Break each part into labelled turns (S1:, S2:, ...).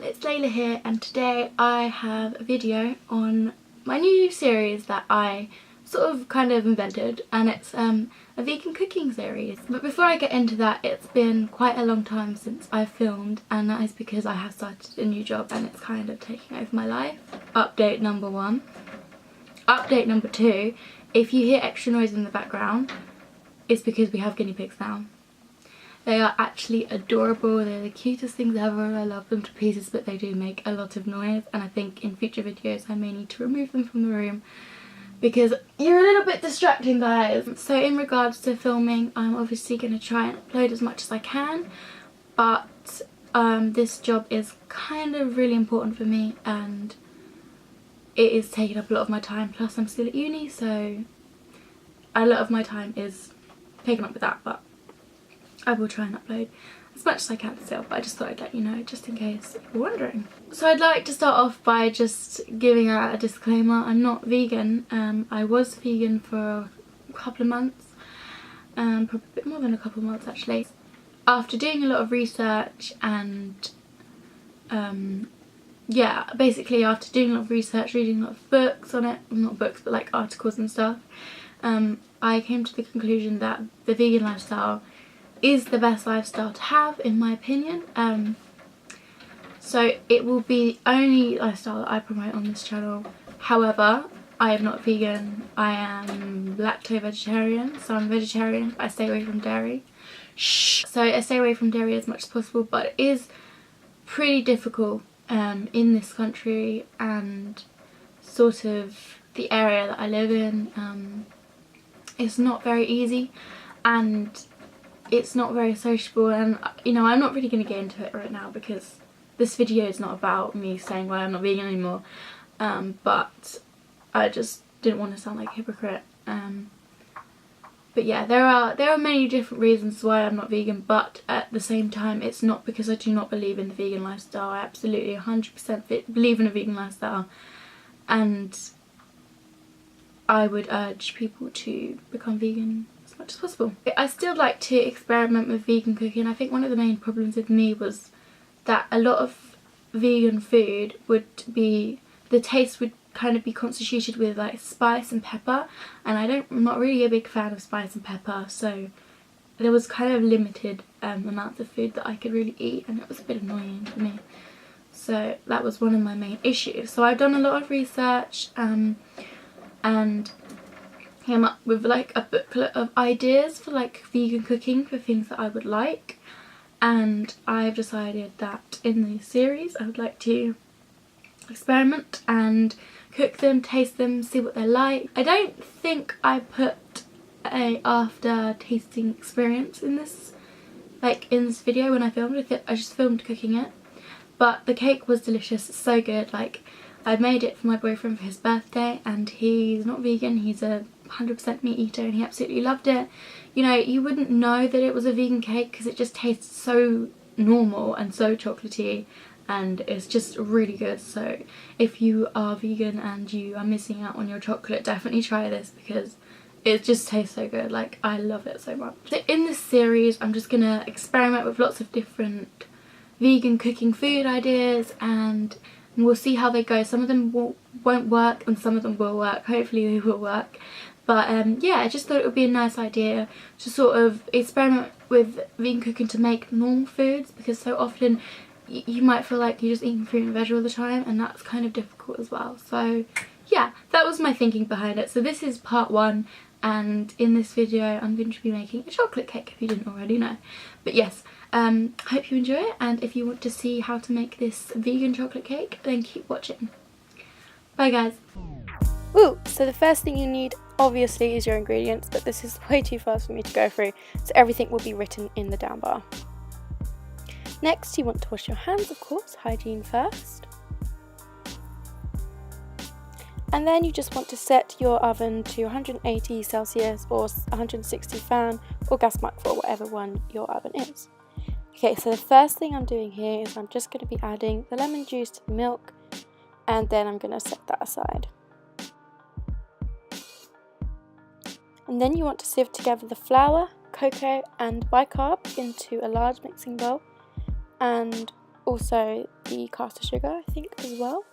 S1: it's Layla here, and today I have a video on my new series that I sort of kind of invented, and it's a vegan cooking series. But before I get into that, it's been quite a long time since I filmed, and that is because I have started a new job and it's kind of taking over my life. Update number 1. Update number 2, if you hear extra noise in the background, it's because we have guinea pigs now. They are actually adorable, they're the cutest things ever, I love them to pieces, but they do make a lot of noise, and I think in future videos I may need to remove them from the room because you're a little bit distracting, guys. So in regards to filming, I'm obviously going to try and upload as much as I can, but this job is kind of really important for me and it is taking up a lot of my time, plus I'm still at uni, so a lot of my time is taken up with that, but I will try and upload as much as I can still, but I just thought I'd let you know just in case you're wondering. So I'd like to start off by just giving out a disclaimer. I'm not vegan. I was vegan for a couple of months, probably a bit more than a couple of months actually. After doing a lot of research and yeah, basically after doing a lot of research, reading a lot of books on it, not books but like articles and stuff, I came to the conclusion that the vegan lifestyle is the best lifestyle to have, in my opinion. So it will be the only lifestyle that I promote on this channel. However, I am not vegan. I am lacto-vegetarian, so I'm vegetarian. I stay away from dairy. So I stay away from dairy as much as possible, but it is pretty difficult in this country and sort of the area that I live in. It's not very easy and it's not very sociable, and you know, I'm not really going to get into it right now because this video is not about me saying why I'm not vegan anymore, but I just didn't want to sound like a hypocrite. But yeah, there are many different reasons why I'm not vegan, but at the same time it's not because I do not believe in the vegan lifestyle. I absolutely 100% believe in a vegan lifestyle, and I would urge people to become vegan as much as possible. I still like to experiment with vegan cooking. I think one of the main problems with me was that a lot of vegan food would be, the taste would kind of be constituted with like spice and pepper, and I'm not really a big fan of spice and pepper, so there was kind of limited amounts of food that I could really eat, and it was a bit annoying for me. So that was one of my main issues. So I've done a lot of research and came up with like a booklet of ideas for like vegan cooking, for things that I would like, and I've decided that in the series I would like to experiment and cook them, taste them, see what they're like. I don't think I put a after tasting experience in this, like in this video when I filmed it. I just filmed cooking it, but the cake was delicious. It's so good. Like, I made it for my boyfriend for his birthday, and he's not vegan, he's a 100% meat eater, and he absolutely loved it. You know, you wouldn't know that it was a vegan cake because it just tastes so normal and so chocolatey, and it's just really good. So if you are vegan and you are missing out on your chocolate, definitely try this because it just tastes so good. Like, I love it so much. So in this series I'm just gonna experiment with lots of different vegan cooking food ideas, and we'll see how they go. Some of them won't work and some of them will work. Hopefully they will work. But yeah, I just thought it would be a nice idea to sort of experiment with vegan cooking to make normal foods, because so often you might feel like you're just eating fruit and veg all the time, and that's kind of difficult as well. So yeah, that was my thinking behind it. So this is part 1, and in this video I'm going to be making a chocolate cake, if you didn't already know. But yes, hope you enjoy it, and if you want to see how to make this vegan chocolate cake, then keep watching. Bye guys.
S2: Ooh, so the first thing you need obviously is your ingredients, but this is way too fast for me to go through, so everything will be written in the down bar. Next, you want to wash your hands, of course, hygiene first. And then you just want to set your oven to 180 Celsius or 160 fan or gas mark for whatever one your oven is. Okay, so the first thing I'm doing here is I'm just going to be adding the lemon juice to the milk, and then I'm going to set that aside. And then you want to sieve together the flour, cocoa and bicarb into a large mixing bowl, and also the caster sugar, I think, as well.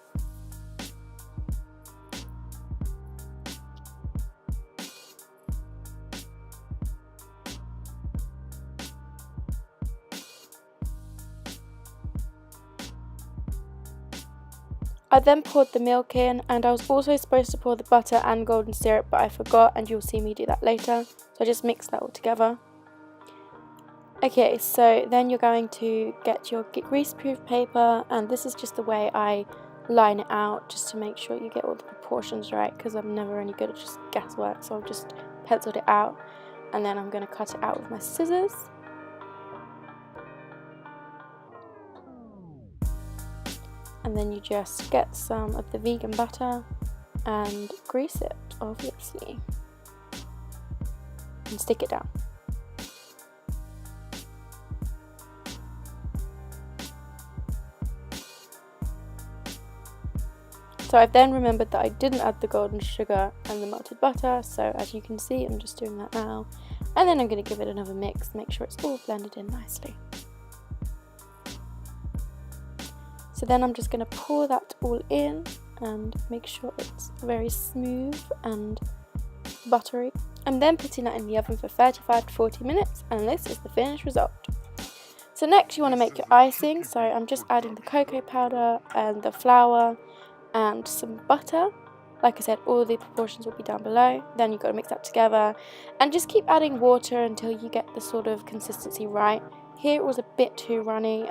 S2: I then poured the milk in, and I was also supposed to pour the butter and golden syrup, but I forgot, and you'll see me do that later. So I just mixed that all together. Okay, so then you're going to get your greaseproof paper, and this is just the way I line it out, just to make sure you get all the proportions right, because I'm never any good at just guesswork, so I've just penciled it out, and then I'm going to cut it out with my scissors. And then you just get some of the vegan butter and grease it, obviously, and stick it down. So I've then remembered that I didn't add the golden sugar and the melted butter, so as you can see, I'm just doing that now. And then I'm going to give it another mix, make sure it's all blended in nicely. So then I'm just going to pour that all in and make sure it's very smooth and buttery. I'm then putting that in the oven for 35 to 40 minutes, and this is the finished result. So next you want to make your icing, so I'm just adding the cocoa powder and the flour and some butter. Like I said, all the proportions will be down below. Then you've got to mix that together and just keep adding water until you get the sort of consistency right. Here it was a bit too runny,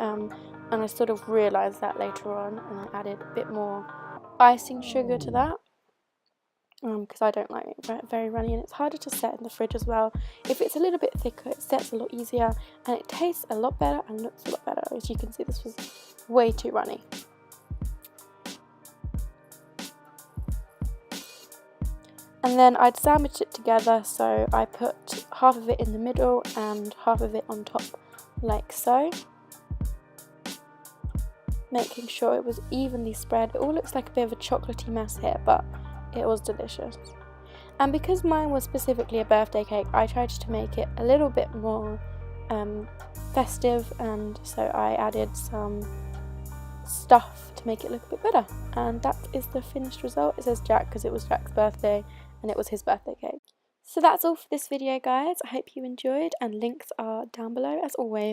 S2: and I sort of realised that later on, and I added a bit more icing sugar to that, because I don't like it very runny, and it's harder to set in the fridge as well. If it's a little bit thicker, it sets a lot easier, and it tastes a lot better and looks a lot better. As you can see, this was way too runny. And then I'd sandwiched it together, so I put half of it in the middle and half of it on top, like so. Making sure it was evenly spread. It all looks like a bit of a chocolatey mess here, but it was delicious. And because mine was specifically a birthday cake, I tried to make it a little bit more festive, and so I added some stuff to make it look a bit better. And that is the finished result. It says Jack because it was Jack's birthday and it was his birthday cake. So that's all for this video, guys. I hope you enjoyed, and links are down below as always.